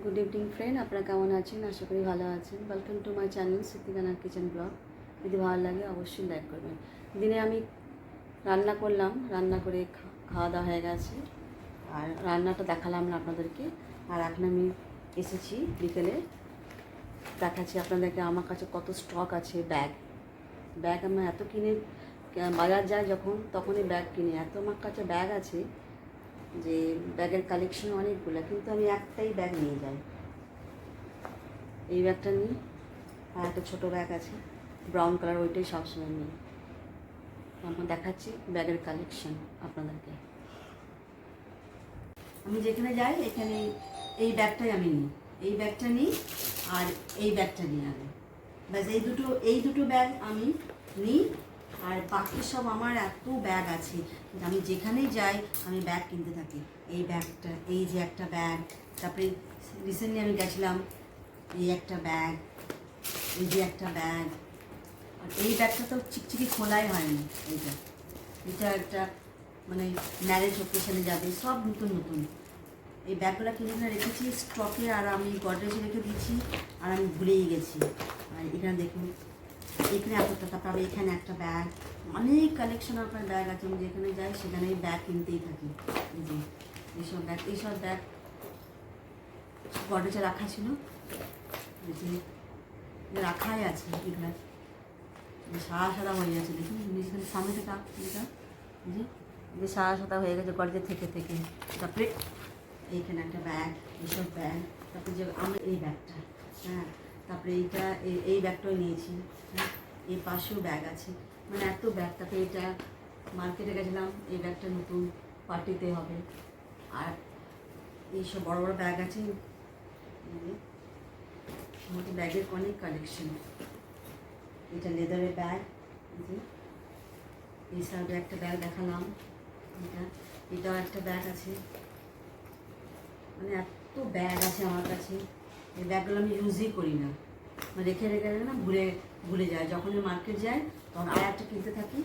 Good evening friend, আপনারা কেমন আছেন? আশা করি ভালো আছেন। ওয়েলকাম টু মাই চ্যানেল সিদ্দিকানার কিচেন ব্লগ। যদি ভালো লাগে অবশ্যই লাইক করবেন। দিনে আমি রান্না করলাম, রান্না করে খাওয়া দাওয়া হয়ে গেছে, আর রান্নাটা দেখালাম না আপনাদেরকে। আর এখন আমি এসেছি বিকেলে, দেখাচ্ছি আপনাদেরকে আমার কাছে কত স্টক আছে। ব্যাগ আমার এত কিনে, বাজার যায় যখন তখনই ব্যাগ কিনে, এত আমার কাছে ব্যাগ আছে যে ব্যাগের কালেকশন অনেকগুলো, কিন্তু আমি একটাই ব্যাগ নিয়ে যাই। এই ব্যাগটা নিই, আর একটা ছোটো ব্যাগ আছে ব্রাউন কালার, ওইটাই সবসময় নিই। আমি দেখাচ্ছি ব্যাগের কালেকশন আপনাদেরকে। আমি যেখানে যাই এখানে এই ব্যাগটাই আমি নিই, এই ব্যাগটা নিই আর এই ব্যাগটা নিই আমি। ব্যাস এই দুটো ব্যাগ আমি নিই, আর বাকি সব আমার এত ব্যাগ আছে, আমি যেখানেই যাই আমি ব্যাগ কিনতে থাকি। এই ব্যাগটা, এই যে একটা ব্যাগ, তারপরে রিসেন্টলি আমি গেছিলাম, এই একটা ব্যাগ, এই যে একটা ব্যাগ, আর এই ব্যাগটা তো চিকচিকি খোলাই হয়নি। এটা একটা মানে ম্যারেজ অকেশনে যাবে, সব নতুন নতুন। এই ব্যাগগুলো কিনে রেখেছি স্টকে, আর আমি গডরেজে রেখে দিয়েছি, আর আমি ভুলেই গেছি। আর এখানে দেখুন, এখানে এতটা, তারপরে এখানে একটা ব্যাগ, অনেক কালেকশন আপনার ব্যাগ আছে। আমি যেখানে যাই সেখানে ব্যাগ কিনতেই থাকি। এই যে এইসব ব্যাগ গডরেজে রাখা ছিল, যে রাখাই আছে। এগুলো সাদা সাদা হয়ে গেছে, দেখুন সামনে থেকে যে সাদা সাদা হয়ে গেছে গডরেজে থেকে থেকে। তারপরে এইখানে একটা ব্যাগ, এইসব ব্যাগ, তারপরে যে আমরা এই ব্যাগটা, হ্যাঁ, তারপরে এই ব্যাগটাও নিয়েছি, হ্যাঁ, এই পাশেও ব্যাগ আছে, মানে এত ব্যাগ। তারপরে এটা মার্কেটে গেছিলাম, এই ব্যাগটা নতুন পার্টিতে হবে। আর এইসব বড় বড় ব্যাগ আছে, আমাদের ব্যাগের অনেক কালেকশন। এটা লেদারের ব্যাগ, এই সাইডে একটা ব্যাগ দেখালাম, এটাও একটা ব্যাগ আছে। মানে এত ব্যাগ আছে আমার কাছে, এই ব্যাগগুলো আমি ইউজই করি না, মানে রেখে রেখে না ভুলে যায়। যখন মার্কেট যাই তখন আর একটা কিনতে থাকি,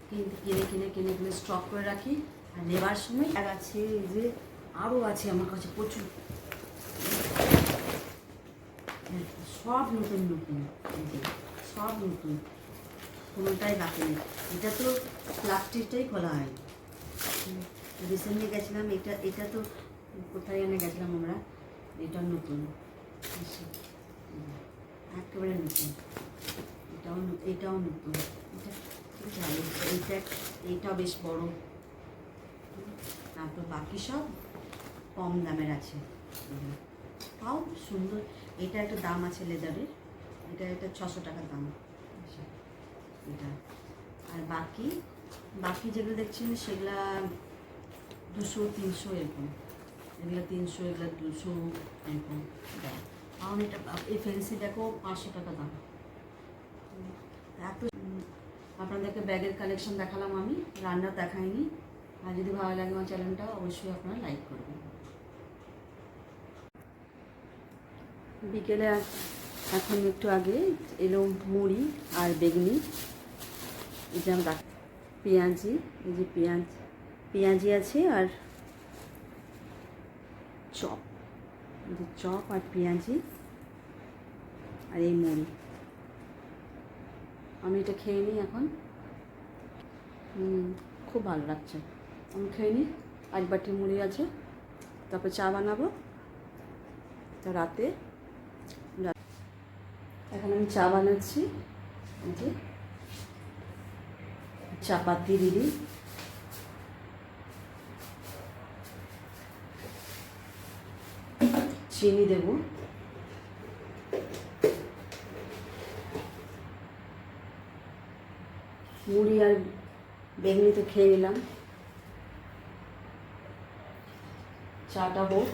কিনে কিনে কিনে কিনে স্টক করে রাখি। আর নেবার সময় ব্যাগ আছে, এই যে আরও আছে আমার কাছে প্রচুর, সব নতুন নতুন, সব নতুন, কোনোটাই বাকি নেই। এটা তো প্লাস্টিকটাই খোলা হয়। রিসেন্টলি গেছিলাম, এটা তো কোথায় এনে গেছিলাম আমরা, এটা নতুন, একেবারে নতুন। এটাও নতুন, এইটাও বেশ বড়। তারপর বাকি সব কম দামের আছে, তাও সুন্দর। এটা একটা দাম আছে লেদারের, এটা 600 টাকার দাম এটা। আর বাকি যেগুলো দেখছেন সেগুলা 200-300 এরকম, এগুলো 300, এগুলো 200 এরকম দেয়। কারণ এটা এই ফেন্সি ব্যাগও 500 টাকা দাম। এত আপনাদেরকে ব্যাগের কালেকশন দেখালাম, আমি রান্না দেখাইনি। আর যদি ভালো লাগে আমার চ্যানেলটা অবশ্যই আপনারা লাইক করবেন। বিকেলে এখন একটু আগে এলো মুড়ি আর বেগুনি, এই যে আমরা পেঁয়াজি, এই যে পেঁয়াজি আছে, আর চপ আর পেঁয়াজি, আর এই মুড়ি। আমি এটা খেয়ে নিই এখন, খুব ভালো লাগছে। আমি খেয়ে নিই, 1 বাটি মুড়ি আছে, তারপর চা বানাবো। তো রাতে এখন আমি চা বানাচ্ছি, এই যে চাপাতি দিদি, চিনি দেব, মুড়ি আর বেগুনি তো খেয়ে নিলাম, চাটা হোক।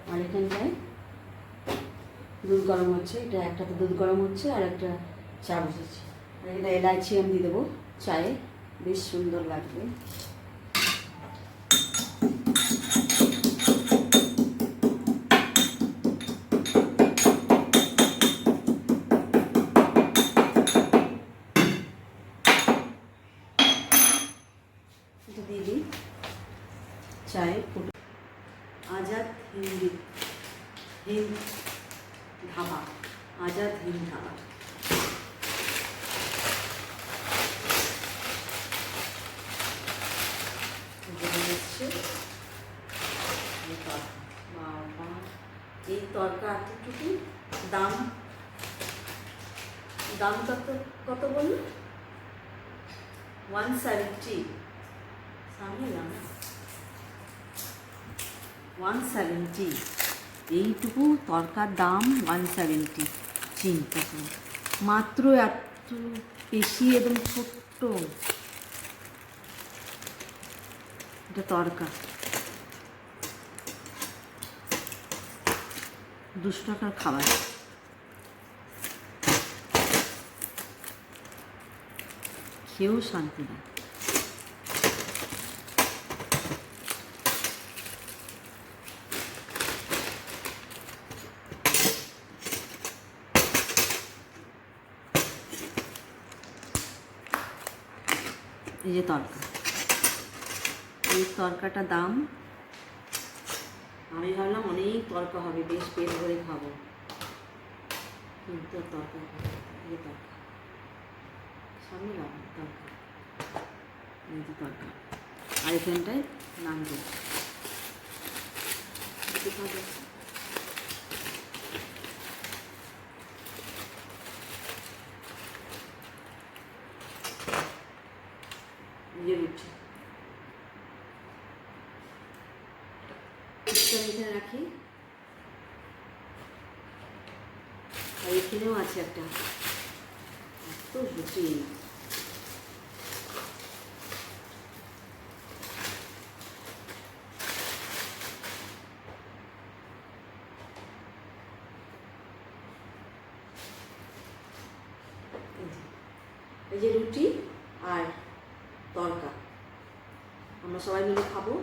আর এখানটায় দুধ গরম হচ্ছে, এটা একটাতে দুধ গরম হচ্ছে, আর একটা চা বসেছে। আর এটা এলাচি আমি দিয়ে দেবো চায়ে, বেশ সুন্দর লাগবে। এটা দিয়ে দিই চায়ে ফুটে। আজাদ হিন্দ ধাবা, আজাদ হিন্দ ধাবা। এই তরকা এতটুকু দাম, দাম কত কত বলুন? 170, সামনে দাম 170, এইটুকু তরকার দাম 170। চিন্তা করুন, মাত্র এত বেশি, একদম ছোট্ট এটা তরকা। 200 টাকার খাবার। খেয়েও শান্তি না। এই যে তরকা, এই তরকাটা দাম, আমি ভাবলাম অনেক তরকা হবে, বেশ পেট ভরে খাবো, কিন্তু তরকা, এই যে তরকা সামনে লাগানো তরকা, এই যে তরকা, আর এখানটায় নাম দিচ্ছি। ये रुचि এখানে রাখি। আর এখানেও আছে একটা, এত রুচি। এই যে রুটি আর তরকা আমরা সবাই মিলে খাবো।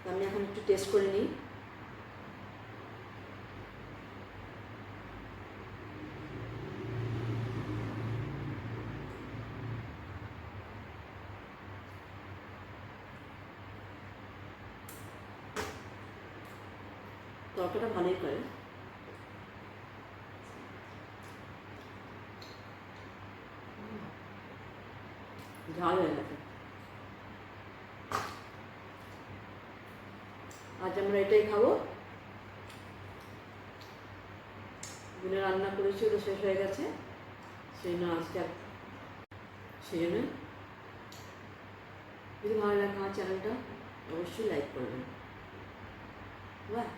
তো আমি এখন একটু টেস্ট করে নিই। তরকাটা ভালোই করে, ঝাল হয়ে গেছে। আজ আমরা এটাই খাবো। দিনে রান্না করেছি, ওটা শেষ হয়ে গেছে, সেই জন্য আজকে সেই জন্য যদি ভালো লাগে আমার চ্যানেলটা অবশ্যই লাইক করবেন। বাহ।